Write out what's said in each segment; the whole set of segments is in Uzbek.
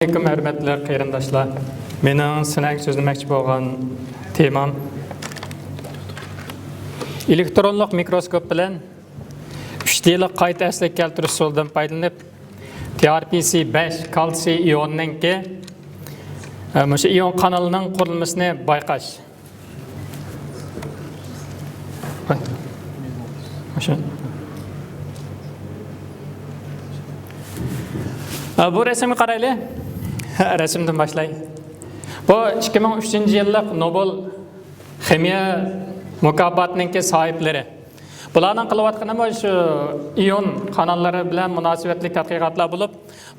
Assalamu alaykum hörmətli qarindaşlar. Mening sizlarga so'zlamoqchi bo'lgan temam elektronlik mikroskop bilan 3D'lik qayta asliga keltirish yo'lidan foydalanib TRPC5 kalsiy ionninki o'sha ion kanalining qurilmasini bayqash. Bu resimga qaraylik. Resimden başlayın. Bu 2003 yıllık Nobel Kimya mukofotining sahipleri. Bularning qilayotgani şu iyon kanalları bilan munosabatli tadqiqotlar bo'lib,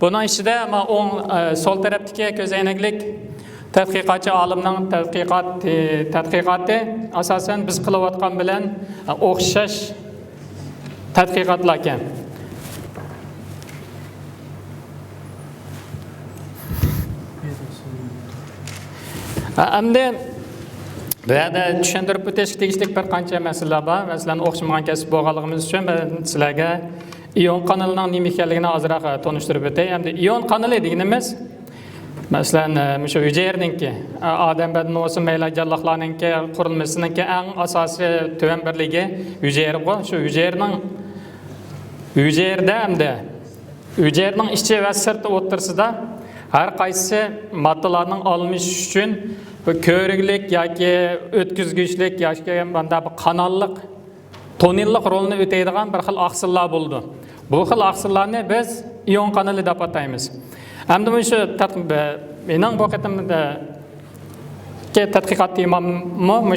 buning ichida sol tarafdagi ko'zoynaklik tadqiqotchi olimning tadqiqoti asosan biz qilayotgan bilan o'xshash tadqiqotlar ekan. Endi bu yerda tushuntirib o'tishga tegishli bir qancha masalalar bor. Masalan, o'xshamagan kasb bo'lganligimiz uchun men sizlarga ion kanalining nima ekanligini ozroq tanishtirib o'tay. Endi ion kanali deganimiz masalan, shu hujayraninki, odam badani bo'lsin, mayli jarrohlarninki qurilmasiningki eng asosiy tuvan birligi hujayra bu. Shu hujayrada hamda hujayraning ichi va sirti o'rtasida har qaysi moddalarning alınışı uchun ko'riklik yoki o'tkazgichlik yoki bunda kanallik, tonillik rolini o'taydigan bir xil aqsillar bo'ldi. Bu xil aqsillarni biz ion kanali deb ataymiz. Endi shu mening bu qatimda tadqiqot temam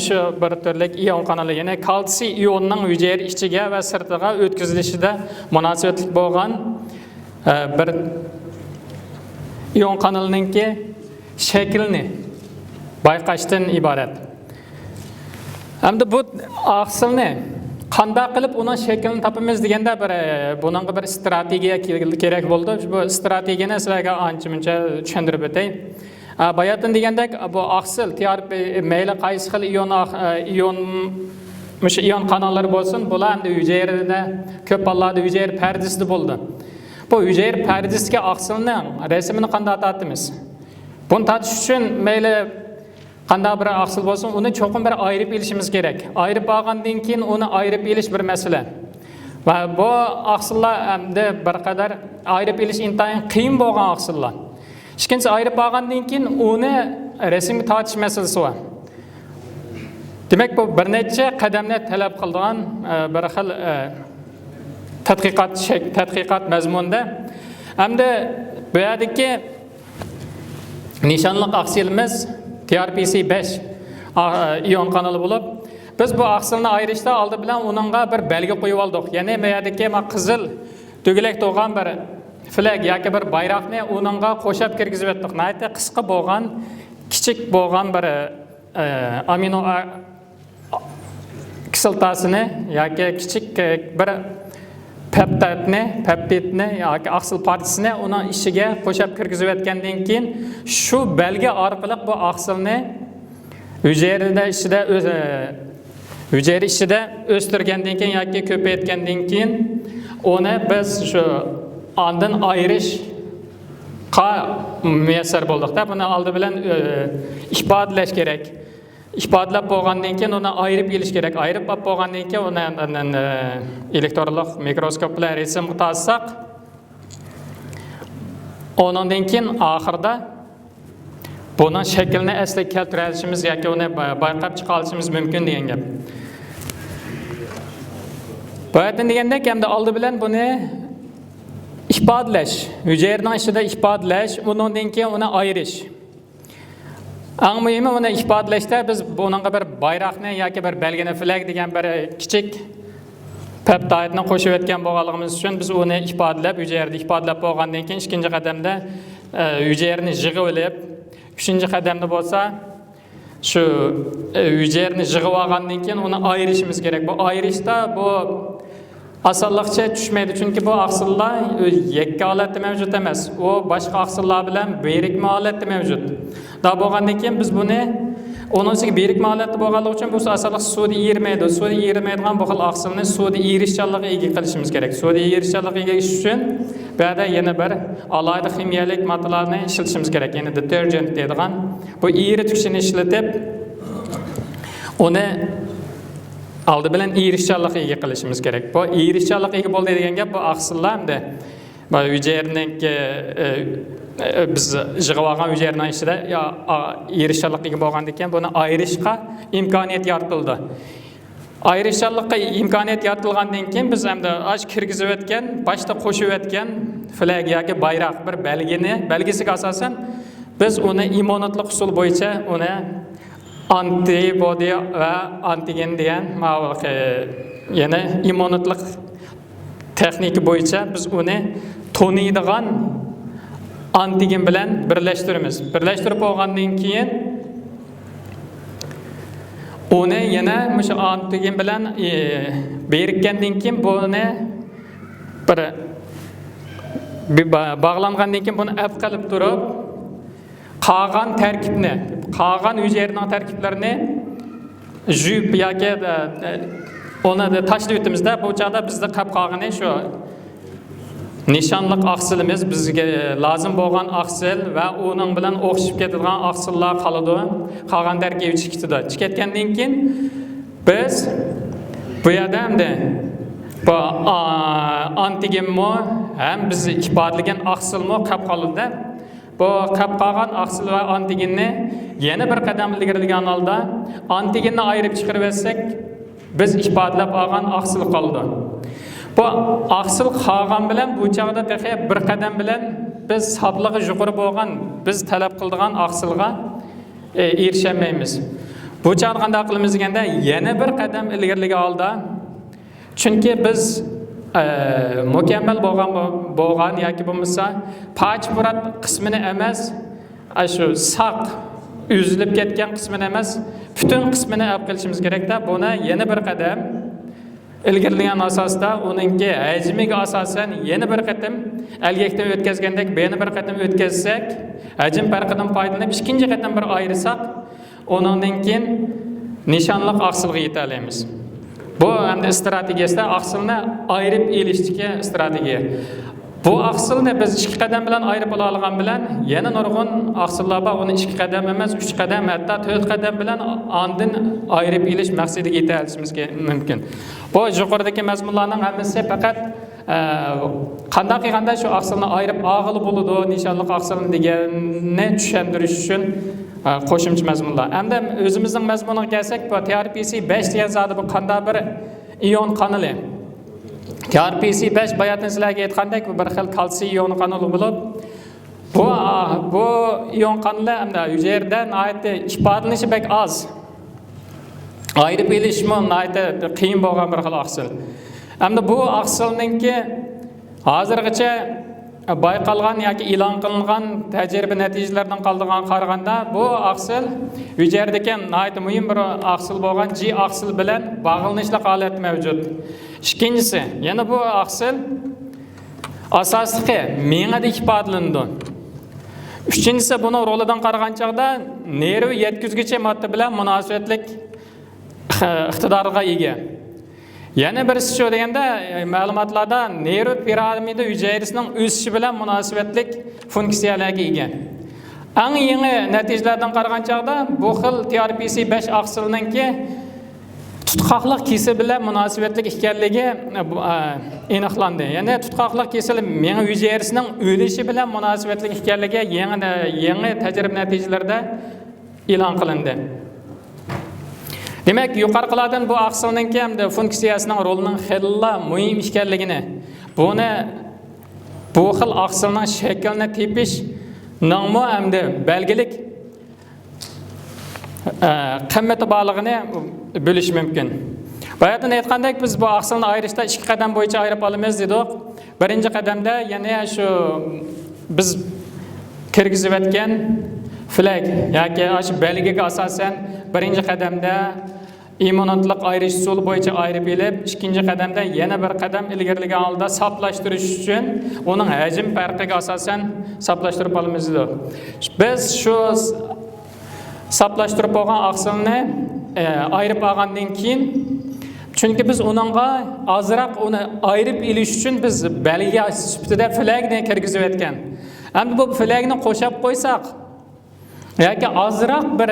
shu bir turlik ion kanali, ya'ni kalsiy ionning hujayra ichiga va sirtiga o'tkazilishida munosabatli bo'lgan bir ion kanalininki shaklini bayqashdan iborat. Endi bu aqsilni qanday qilib uning shaklini topamiz deganda buning bir strategiya kerak bo'ldi. Bu strategiyani sizlarga ancha-muncha tushuntirib o'tay. Bayatdan degandek bu aqsil mayli qaysi xil ion kanallari bo'lsin, bular endi hujayrada ko'p hollarda hujayra pardasida bo'ldi. Bu hujayra pardasiga aqsilning rasmini qanday tatimiz? Buni tatish uchun mayli qanday bir aqsil bo'lsin, uni cho'qim bir ayirib olishimiz kerak. Ayirib olgandan keyin uni ayirib olish bir masala. Va bu aqsillar hamda bir qadar ayirib olish intayin qiyin bo'lgan aqsillar. Ikkinchisi ayirib olgandan keyin uni rasmga tortish masalasi bor. Demak, bu bir necha qadamni talab qiladigan bir xil tadqiqot mazmunida. Hamda bu yerdagi nishonliq aqsilimiz TRPC5 ion kanali bo'lib, biz bu aqsilni ayirishda oldi bilan uningga bir belgi qo'yib oldik. Ya'ni bu yerdagi qizil tugilak to'g'an bir flag yoki bir bayroqni uningga qo'shib kirgizib o'tdik. Nayta qisqa bo'lgan, kichik bo'lgan bir amino kislotasini yoki kichik bir peptidni yoki aqsil partisini uning ichiga qo'shib kirgizib o'tgandan keyin shu belgi orqali bu aqsilni hujayra ichida o'stirgandan keyin yoki ko'paytgandan keyin uni biz shu ondan ayirishga muyassar bo'ldik. Buni oldi bilan ifodalash kerak. İfadalab bo'lgandan keyin uni ayirib olish kerak. Ayirib bo'lgandan keyin uni elektronlik mikroskop bilan rasmga tassak, ondan keyin oxirida buning shaklini asliga keltirishimiz yoki uni bayqab chiqarishimiz mumkin degan gap. Bu yerda degandek, hamda oldi bilan buni ifodalash, hujayraning ichida ifodalash, undan keyin uni ayirish. Eng muhimi uni ifodalashda biz buningga bir bayroqni yoki bir belgini flag degan bir kichik peptidni qo'shib o'tgan bo'lganligimiz uchun biz uni ifodalab, hujayrada ifodalab bo'lgandan keyin ikkinchi qadamda hujayrani yig'ib olib, uchinchi qadamda bo'lsa shu hujayrani yig'ib olgandan keyin uni ayirishimiz kerak. Bu ayirishda bu osonlikcha tushmaydi, chunki bu aqsillar yakka holatda mavjud emas. U boshqa aqsillar bilan birikma holatda mavjud. Da bo'lgandan keyin biz buni Onunsiga birikma holatda bo'lganligi uchun bu asosan suvda erimaydi. Suvda erimaydigan bu xil oqsilni suvda erishchanligiga ega qilishimiz kerak. Suvda erishchanligiga egish uchun bu yerda yana bir alohida ximiyalik moddalarni ishlatishimiz kerak. Ya'ni detergent deydigan bu eritgichni ishlatib uni aldı bilan erishchanligiga ega qilishimiz kerak. Bu erishchanligiga ega bo'ldi degan gap bu oqsillar hamda bu hujayraning biz yig'ib olgan hujayraning ichida erishchanligiga bo'lgan ekan buni ayirishga imkoniyat yaratildi. Ayrışçılıqqa imkoniyat yaratilgandan keyin biz hamda ash kirgizib o'tgan, boshda qo'shib o'tgan flag yoki bayroq bir belgisiga asosan biz uni immunitlik usuli bo'yicha uni antibody va antigen degan yana immunitlik texnika bo'yicha biz uni toniydigan antigen bilan birlashtiramiz. Birlashtirib bo'lgandan keyin onu yana o'sha antigen bilan berikkandan keyin buni bir bog'langandan keyin buni af qilib turib qolgan tarkibni, qolgan hujayraning tarkiblarini juyib yoki onu da tashlab o'tamizda. Bu chog'da bizda qolib qolgani shu nishonliq oqsilimiz, bizga lozim bo'lgan oqsil va uning bilan o'xshab ketadigan oqsillar qoladi. Qolgan tarkibi chiqadi. Chiqayotgandan keyin biz bu yerda hamda bu antigenmi ham biz ifodalagan oqsilmi qolib qoladi. Bu qolib qolgan oqsil va antigenni yana bir qadam ilgarilagan holda antigenni ayirib chiqarib olsak, biz ifodalab olgan oqsil qoldi. Bu oqsil qolgan bilan bu chog'da bir qadam bilan biz sabligi yuqori bo'lgan, biz talab qiladigan oqsilga erishamaymiz. Bu chog'da qanday qilamiz deganda yana bir qadam ilgarilagan holda, chunki biz mukammal bo'lgan yoki bo'lmasa pachmurat qismini emas, shu saq uzilib ketgan qismini emas, butun qismini olib kelishimiz kerak-da. Buni yana bir qadam ilgarilagan asosda uningki hajmiga asosan yana bir qatim algakdan o'tkazgandek yana bir qatim o'tkazsak, hajm farqidan foydalanib ikkinchi qatim bir ayirsak, uningdan keyin nishonliq oqsilga yeta olamiz. Bu hamda strategiyasida oqsilni ayirib elishdagi strategiya. Bu oqsilni biz 2 qadam bilan ayirib olgan bilan yana nurg'un oqsillar bor, uni 2 qadam emas, 3 qadam, hatto 4 qadam bilan andin ayirib elish maqsadiga yeta olishimiz mumkin. Bu yuqoridagi mazmunlarning hammasi faqat qanday qilganda shu oqsilni ayirib og'ili bo'ladi, nishonliq oqsilni deganni tushuntirish uchun qo'shimcha mazmunlar. Hamda o'zimizning mazmuniga kelsak, bu TRPC5 degan zoti bu qanday bir ion qanali. TRPC5 bayatın sizlarga aytgandek bir xil kalsiy ion qanali bo'lib, bu ion qanali hamda hujayradan ifodalanishi bek oz. Ayirib elishmi qiyin bo'lgan bir xil oqsil. Hamda bu oqsilninki hozirgacha bayqalgan yoki e'lon qilingan tajriba natijalaridan qaraganda bu oqsil hujayradagi muhim bir oqsil bo'lgan G oqsil bilan bog'lanishli holat mavjud. Ikkinchisi, yana bu oqsil asosiy miyada ifodalandi. Uchinchisi, buni rolidan qaragan chog'da nerv yetkazgichi modda bilan munosabatlik iqtidorga ega. Yana birisi shu deganda ma'lumotlarda nerv piramida hujayrasining o'sishi bilan munosabatlik funksiyalarga ega. Eng yangi natijalardan qaragan chog'da bu xil TRPC5 oqsilninki tutqoqliq kesili bilan munosabatlik ekanligi aniqlandi. Ya'ni tutqoqliq kesili miya hujayrasining o'lishi bilan munosabatlik ekanligi yangi tajriba natijalarida e'lon qilindi. Demak, yuqoriqilardan bu oqsilninki hamda funksiyasining rolining xilla muhim ekanligini, bu xil oqsilning shaklini tepish nomli hamda belgilik qimmati borligini bo'lish mumkin. Bayatdan aytgandek, biz bu oqsilni ayirishda 2 qadam bo'yicha ayirib olamiz dedik. Birinchi qadamda yana shu biz kirgizib o'tgan flag yoki shu belgiga asosan birinchi qadamda immunitlik ayirish usuli bo'yicha ayirib elib, ikkinchi qadamda yana bir qadam ilgarilagan holda soplashtirish uchun uning hajm farqiga asosan soplashtirib olamiz. Biz shu saplashtirib bo'lgan aqsilni ayirib olgandan keyin, chunki biz uningga ozroq uni ayirib olish uchun biz belgi sifatida flagni kirgizib etgan. Endi bu flagni qo'shib qo'ysak yoki ozroq bir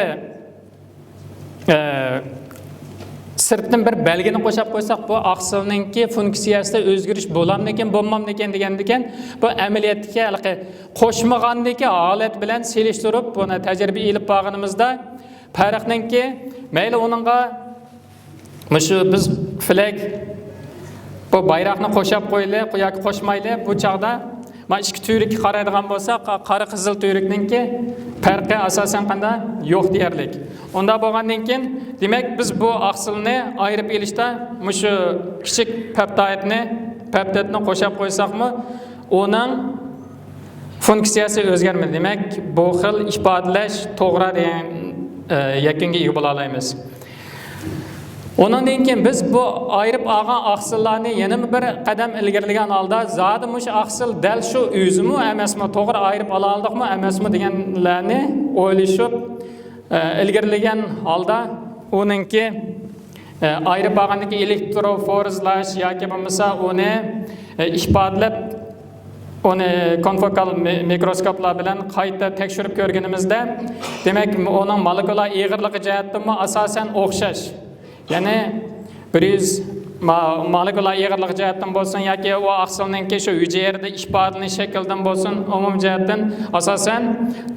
sirtdan bir belgini qo'shib qo'ysak, bu aqsilningki funksiyasida o'zgarish bo'lammikin, bo'lmammikin degandikan, bu amaliyotga qo'shmagandagi holat bilan selishtirib, buni tajriba elib borganimizda farqninki mayli uningga shu biz flag bu bayroqni qo'shib qo'yli, yoki qo'shmayli, bu chaqda mana ikki tuyrukka qaraydigan bo'lsak, qora qizil tuyrukninki farqi asosan qanday yo'q deyarlik. Unda bo'lgandan keyin, demak biz bu aqsilni ayirib olishda shu kichik peptidni qo'shib qo'ysakmi, uning funksiyasi o'zgarmaydi. Demak, bu xil ifodalash to'g'ri degan yakunga ega bo'la olamiz. Ondan keyin biz bu ayırıp olgan aqsillarni yana bir qadam ilgirlagan holda zodi shu aqsil dal shu o'zimi emasmi, to'g'ri ayirib ola oldikmi emasmi deganlarni o'ylashib ilgirlagan holda uningki ayirib olgandagi elektroforezlash yoki bo'lmasa uni ifodalab uni konfokal mikroskoplar bilan qayta tekshirib ko'rganimizda, demak uning molekular eg'irligi jihatdan asosan o'xshash. Yani 100 molekular eg'irlik jihatdan bo'lsin yoki u aqsilninki shu hujayada ifodalanish shakldan bo'lsin, umum jihatdan asosan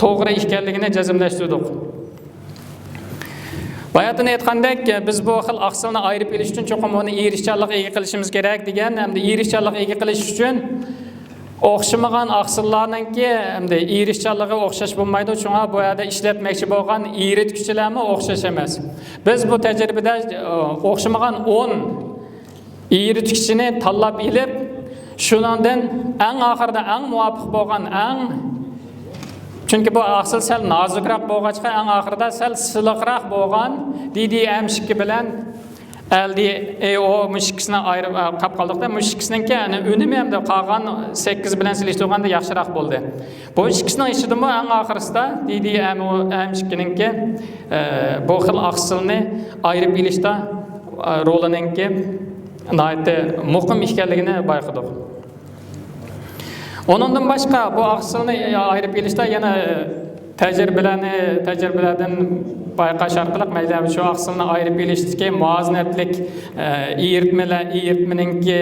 to'g'ri ekanligini jazmlashtirdik. Bayatını aytgandek, biz bu xil aqsilni ayirib olish uchun cho'qim uni erishchanlikka ega qilishimiz kerak degan, hamda erishchanlikka ega qilish uchun o'xshamagan aqsillarninki hamda erishchanligi o'xshash bo'lmaydi. Shunga bu yerda ishlatmoqchi bo'lgan eritgichlarmi o'xshash emas. Biz bu tajribada o'xshamagan 10 eritgichni tanlab olib, shundan eng oxirida eng muvofiq bo'lgan chunki bu aqsil sal nozikroq bo'lg'achqa eng oxirida sal siliqroq bo'lgan DDM2 bilan LDAO mushkisini ayirib qolib qoldiqda, mushkisiningki unumi hamda qolgan 8 bilan selishtirganda yaxshiroq bo'ldi. Bu ikkisining ichidami eng oxirisida DDM2ninki bu xil aqsilni ayirib olishda rolininki nihoyatda muhim ekanligini bayqadik. Onundan başqa bu aqsilni ayirib olishda yana tajribalardan bayqash orqali mayli shu aqsilni ayirib olishdagi muvozanatlik eritmaninki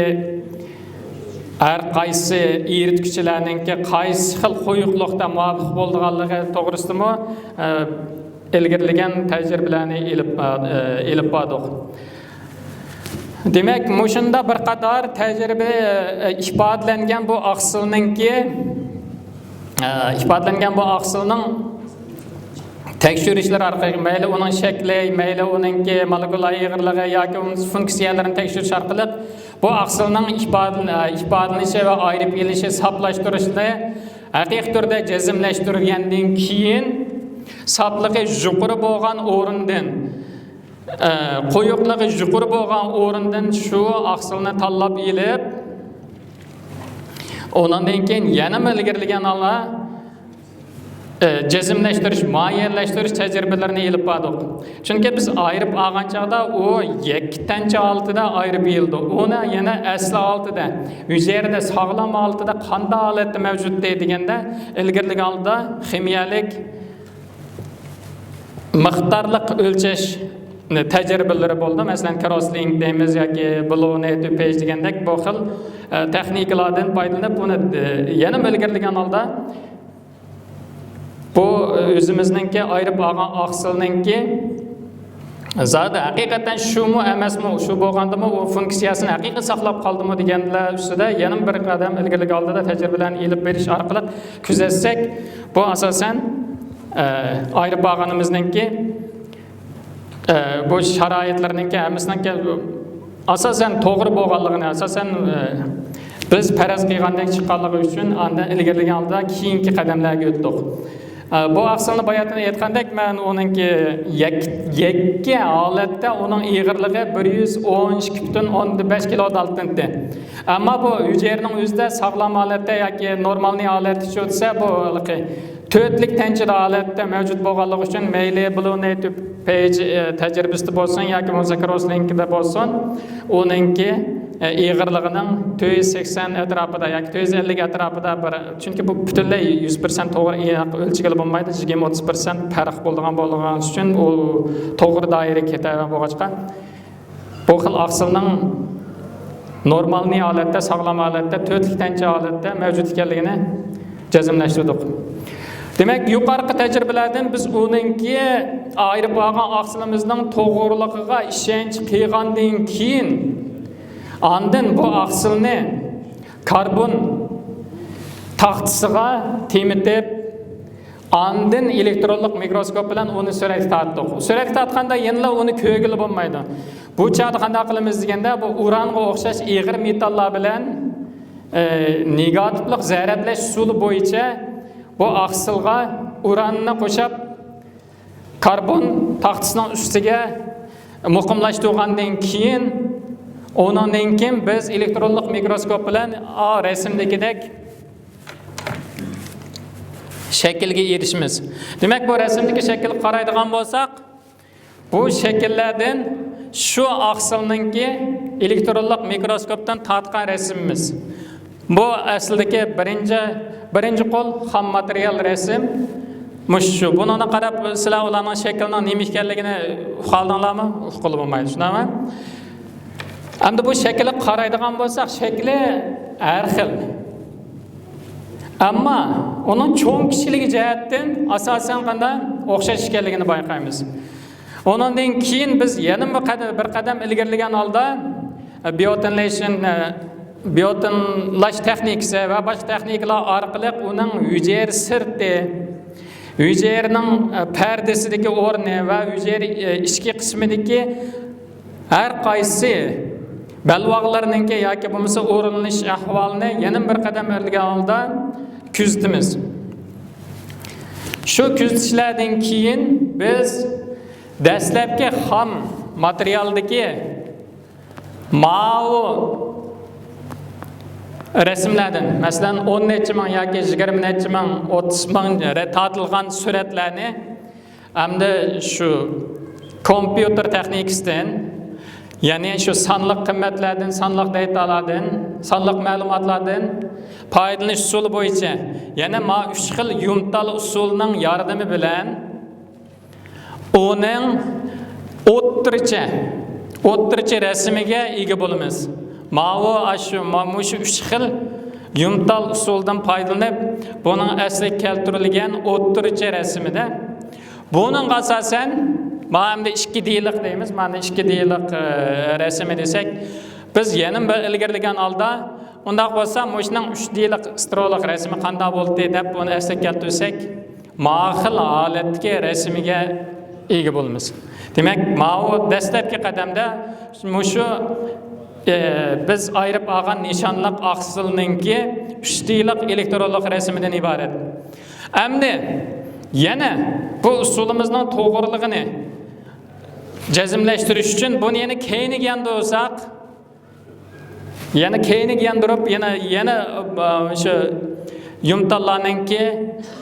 har qaysi eritgichlarninki qaysi xil qo'yiqlikda muvofiq bo'lganligi to'g'risida ilgirlagan tajribalarni elib bordik. Demek, muşunda bir kadar tecrübe ifadelengen bu aqsilning tekshirishlar orqali mayli uning shakli, mayli uningki molekular eg'irligi yoki uning funksiyalarini tekshirish orqali bu aqsilning ifodalanishi va ayirib olishi hisoblashtirishni haqiqiy turda jazmlashtirgandan keyin sopligi yuqori bo'lgan o'rindan qo'yiqligi yuqori bo'lgan o'rindan shu aqsilni tanlab olib, ondan keyin yana ilgirlagan holda jazmlashtirish, muayyanlashtirish tajribalarini elib bordik. Chunki biz ayirib olgan chaqda u 2-tancha altida ayirib oldi. Uni yana asli altida, hujayada sog'lom altida qanday holatda mavjud deganda ilgirlagan holda ximiyalik miqdorliq o'lchash tajribalari bo'ldi. Masalan, crossling deymiz yoki blow net page degandek bu xil texnikalardan foydalanib buni yana ilgirlagan holda bu o'zimizningki ayirib olgan aqsilningki zodi haqiqatan shumi emasmi, shu bo'lgandimi u funksiyasini haqiqiy saqlab qoldimi deganlar ustida yana bir qadam ilgirlik oldida tajribalarni elib berish orqali kuzatsak, bu asosan ayirib olganimizningki bu sharoitlarninki hammasininki asosan to'g'ri bo'lganligini, asosan biz faraz qilgandek chiqqanligi uchun andan ilgirlagan holda keyingi qadamlarga o'tdik. Bu aqsilni bayatini aytgandek, men uningki yakka holatda uning eg'irligi 112,5 kilodaltonda. Ammo bu hujayraning o'zida sog'lom holatda yoki normalniy holatda o'tsa, bu Tötlik tenchili holatda mavjud bo'lganligi uchun mayli Blue Native Page tajribasida bo'lsin yoki Mozakaros linkida bo'lsin, uninki ig'irligining 280 atrofida yoki 250 atrofida bir, chunki bu butunlay 100% to'g'ri o'lchagili bo'lmaydi, 20-30% farq bo'lgan uchun u to'g'ri doiraga ketadi bo'lg'achqa bu xil oqsilning normal holatda, sog'lom holatda, to'tlik tenchi holatda mavjud ekanligini jazmlashtirdik. Demak, yuqorqi tajribalardan biz uninki ayirib olgan oqsilimizning to'g'riligiga ishonch qilgandan keyin andin bu oqsilni karbon taxtasiga temitib, andin elektronlik mikroskop bilan uni suratga tortdik. Suratga tortganda yana uni ko'rgili bo'lmaydi. Bu chog'da qanday qilamiz deganda, bu uranga o'xshash ig'ir metallar bilan negativlik zaryadlash usuli bo'yicha bu oqsilga uranni qo'shib karbon taxtasining ustiga muqimlashtirgandan keyin ondan keyin biz elektronlik mikroskop bilan rasmdagidek shaklga erishimiz. Demak, bu rasmdagi shaklga qaraydigan bo'lsak, bu shakllardan shu oqsilninki elektronlik mikroskopdan tortgan rasmimiz. Bu aslidagi birinchi qo'l xam material rasm. Mushu buni qarab sizlar ularning shaklining nima ekanligini uqaldinglarmi? Uqilib bo'lmaydi, shundaymi? Endi bu shaklga qaraydigan bo'lsak, shakli har xil. Ammo uning cho'ng kishiligi jihatdan asosan qanday o'xshash ekanligini bayqaymiz. Ondan keyin biz yana bir qadam ilgarilagan holda biotinlash texnikasi va boshqa texnikalar orqali uning hujayr sirti, hujayrining pardasidagi o'rni va hujayr ichki qismidagi har qaysi balvoqlarninki yoki bo'lmasa o'rinlanish ahvolini yana bir qadam ilgarilagan holda kuzatamiz. Shu kuzatishlardan keyin biz dastlabki xam materialdagi ma'u rasmlardan, masalan 10 necha ming yoki 20 necha ming, 30 ming tortilgan suratlarni hamda shu kompyuter texnikasidan, ya'ni shu sonliq qimmatlardan, sonliq datalardan, sonliq ma'lumotlardan foydalanish usuli bo'yicha yana 3 xil yumtal usulining yordami bilan uning o'ttircha rasmiga ega bo'lamiz. Shu 3 xil yumtal usuldan foydalanib, buning asli keltirilgan o'ttircha rasmida buning asosan mana 2 deylik deymiz. Mana 2 deylik rasmi desak, biz yana bir ilgarilagan holda undaq bo'lsa, o'shaning 3 deylik astrolog rasmi qanday bo'ldi deb buni asli keltirsak, ma'xil holatdagi rasmiga ega bo'lamiz. Demak, ma'u dastlabki qadamda shu biz ayirib olgan nishonliq oqsilninki 3 deylik elektronlik rasmidan iborat. Endi yana bu usulimizning to'g'riligini jazmlashtirish uchun buni yana keyinga yandursak, yandirib yana shu yumtallarninki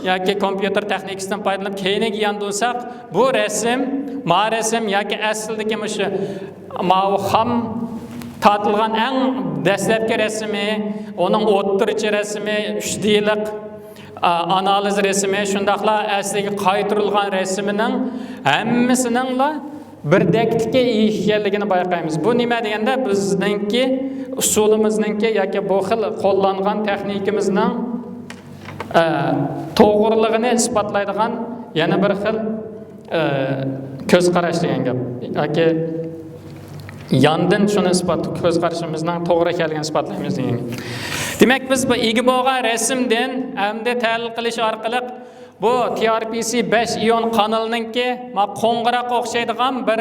yoki kompyuter texnikasidan foydalanib keyinga yandursak, bu rasm yoki aslidagi shu ham tortilgan eng dastlabki rasmi, uning o'ttircha rasmi, 3 deylik analiz rasmi, shundaqla asliga qaytarilgan rasmining hammasining birdeklikka ekanligini bayqaymiz. Bu nima deganda, bizningki usulimizningki yoki bu xil qo'llangan texnikamizning to'g'riligini isbotlaydigan yana bir xil ko'z qarash degan gap. Yoki yandin shuni ko'z qarashimizning to'g'ri ekanligini isbotlaymiz degan. Demak, biz bu ega bo'lgan rasmdan hamda tahlil qilish orqali bu TRPC 5 ion kanalininki qo'ng'iroqqa o'xshaydigan bir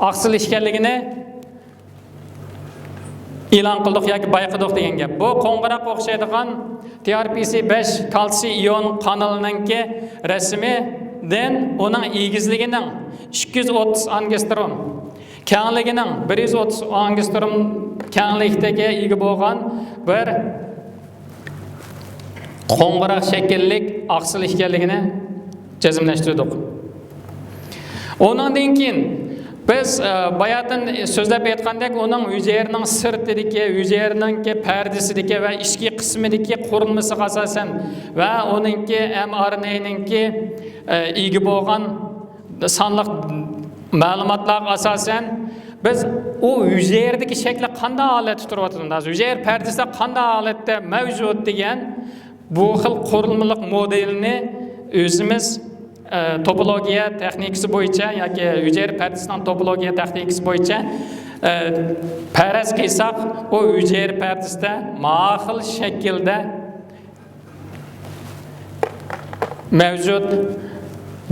oqsil ekanligini e'lon qildik yoki bayqadik degan gap. Bu qo'ng'iroqqa o'xshaydigan TRPC 5 kalsiy ion kanalininki rasmidan uning egizligining 230 angstrom, kengligining 130 angstrom kenglikdagi ega bo'lgan bir qo'ng'iroq shakllik aqsil ekanligini jazmlashtirdik. Ondan keyin biz bayatın so'zlab aytgandek, uning hujayraning sirtidagi, hujayraning pardasidagi va ichki qismidagi qurilmasiga asosan va uningki mRNA'ninki ega bo'lgan sonliq ma'lumotlarga asosan biz o hücredeki şekli qanday holatda turibdi, hücre perdasida qanday holatda mavjud degan bu xil qurilmalik modelini o'zimiz topologiya texnikasi bo'yicha yoki hücre perdasining topologiya texnikasi bo'yicha faraz qilsak, o hücre perdasida ma'xil shaklda mavjud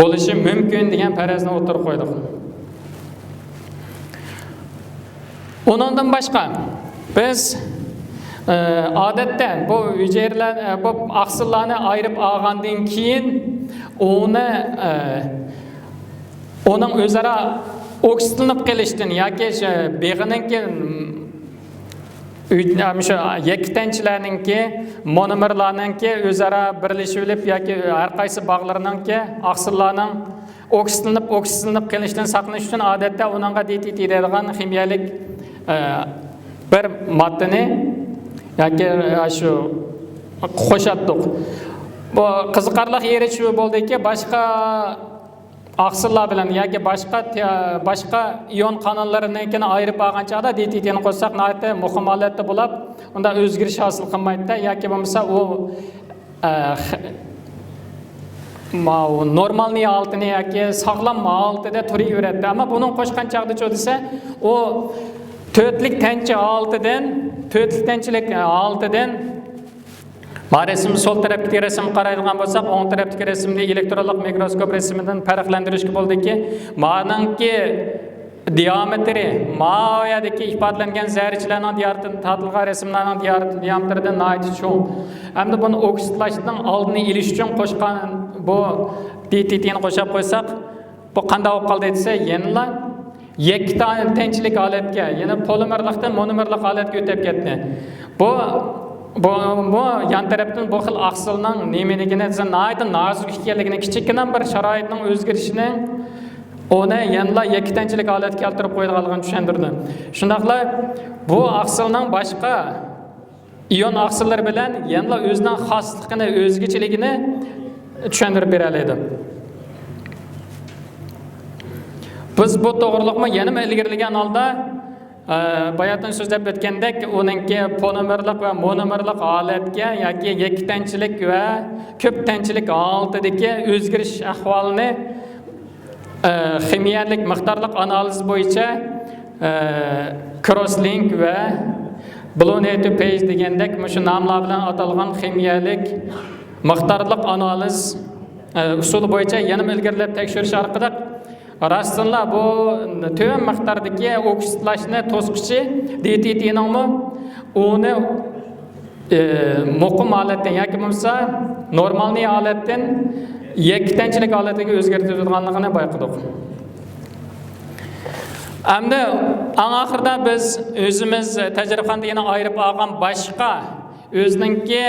bo'lishi mumkin degan farazni o'tirib qo'ydik. Ondan başqa biz odatda bu hücreler, bu aqsillarni ayirib olgandan keyin onun o'zaro oksidlanib qolishdan yoki beg'ininki shu yaktanchilarninki monomerlarninki o'zaro birlashib yoki har qaysi bog'larninki aqsillarning oksidlanib qolishdan saqlanish uchun odatda uningga DTT deydigan kimyalik bir maddani yoki shu qo'shatdik. Bu qiziqarli yeri shu bo'ldiki, boshqa aqsillar bilan yoki boshqa ion kanallarininkini ayirib olgan chog'da DTTni qo'shsak, nihoyatda muhim holatda bo'lib, unda o'zgarish hosil qilmaydi yoki bo'lmasa u normalniy altini yoki sog'lom altida turaveradi. Ammo buni qo'shgan chog'da cho desa, u Tötlik tençi altıdan resim sol tarafdagi resim qaraydigan bo'lsak, o'ng tarafdagi resimni elektronlik mikroskop resmidan farqlantirishga bo'ldiki, ma'nanki diametri, ma'yadagi ifodalangan zarrachalarning tortilgan resimlarning diametridan nihoyat cho'ng. Hamda buni oksidlashning oldini olish uchun qo'shgan bu DTTni qo'shib qo'ysak, bu qanday bo'lib qoldi desa, yana ikki tane tenchlik holatga, yana polimerlikdan monomerlik holatga o'tib ketdi. Bu yan tarafdan bu xil aqsilning nimaligini, nihoyat nozik ekanligini, kichikgina bir sharoitning o'zgarishini ona yana ikki tenchlik holatga keltirib qo'yganligini tushuntirdi. Shundaqla bu aqsilning boshqa ion aqsillar bilan yana o'zining xosligini, o'zgachiligini tushuntirib beradi. Biz bu to'g'riliqni yana ilgarilagan holda bayatdan so'zlab o'tgandek, uningki polimerlik va monomerlik holatga yoki yaktanchilik va ko'ptanchilik holatidagi o'zgarish ahvolini kimyalik miqdorlik analiz bo'yicha crosslink va Blue to Page degandek shu nomlar bilan atalgan kimyalik miqdorlik analiz usuli bo'yicha yana ilgarilab tekshirish orqali Rastında bu tüm miqdordagi oksidlashni to'sqichi DTT'ning onu muqim holatdan yoki bo'lmasa normalniy holatdan yaktanchilik holatiga o'zgartirganligini bayqadik. Hamda oxirida biz o'zimiz tajribaxonada yana ayirib olgan boshqa o'zininki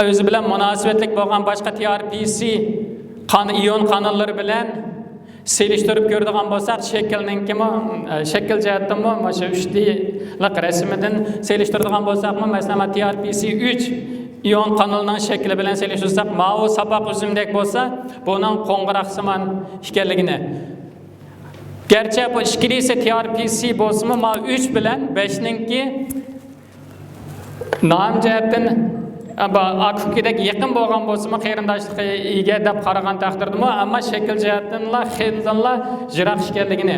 o'zi bilan munosabatlik bo'lgan boshqa TRPC ion kanallari bilan selishtirib ko'radigan bo'lsak, shakl jihatdan mana shu 3D rasmidan selishtiradigan bo'lsakmi, masalan TRPC3 ion kanalining shakli bilan selishtirsak, ma'u sapoq uzumdek bo'lsa, buning qo'ng'iroqsimon ekanligini. Gerçi bu ikilisi TRPC bo'lsa-mu, ma 3 bilan 5 ninki nom jihatdan akukidagi yaqin bo'lgan bo'lsa-mu, qarindoshlikqa ega deb qaragan taqdirdami, ammo shakl jihatdan xildanla jiroq ekanligini.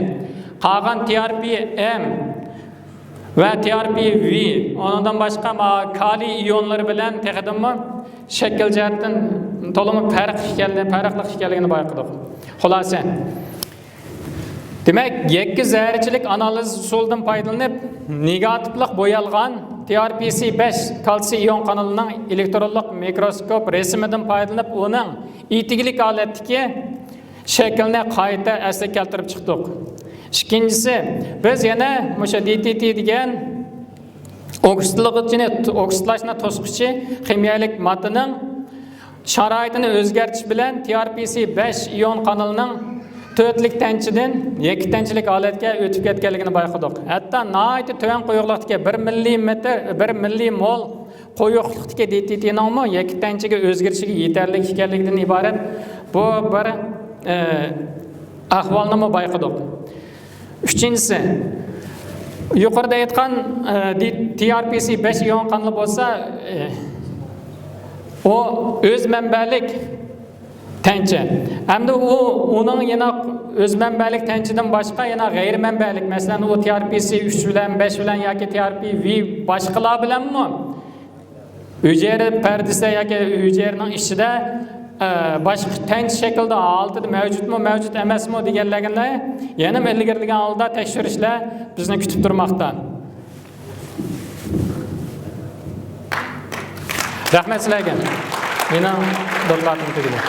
Qolgan TRPM va TRPV, ondan boshqa kaliy ionlari bilan texadimmi shakl jihatdan to'liq farqli ekanligini bayqadik. Xulosa. Demak, yakki zarrachilik analiz usulidan foydalanib, negativlik bo'yalgan TRPC5 kalsiy ion kanalining elektronlik mikroskop resmidan foydalanib, uning itiglik holatdagi shaklni qayta asliga keltirib chiqdik. Ikkinchisi, biz yana o'sha DTT degan oksidlashni to'sqichi kimyalik moddaning sharoitini o'zgartirish bilan TRPC5 ion kanalining 4lik tanchidan 2 tanchilik holatga o'tib ketganligini bayqadik. Hatto nihoyat tuvan quyuqlikdagi 1 millimetr 1 millimol quyuqlikdagi DTT'ning 2 tanchiga o'zgarishiga yetarli ekanligidan iborat bu bir ahvolni bayqadik. Uchinchisi, yuqorida aytgan TRPC5 ion kanali bo'lsa, o o'z manbalik tanchi. Hamda uning yana o'z manbalik tanchidan boshqa yana g'ayri manbalik, masalan, o TRPC3 bilan 5 bilan yoki TRPV boshqalar bilanmi hujayra pardasida yoki hujayraning ichida boshqa tanch shaklda altida mavjudmi, mavjud emasmi deganlarni yana ilgirlagan holda tekshirishlar bizni kutib turmoqda. Rahmat sizlarga. Mening do'stlarim tugadi.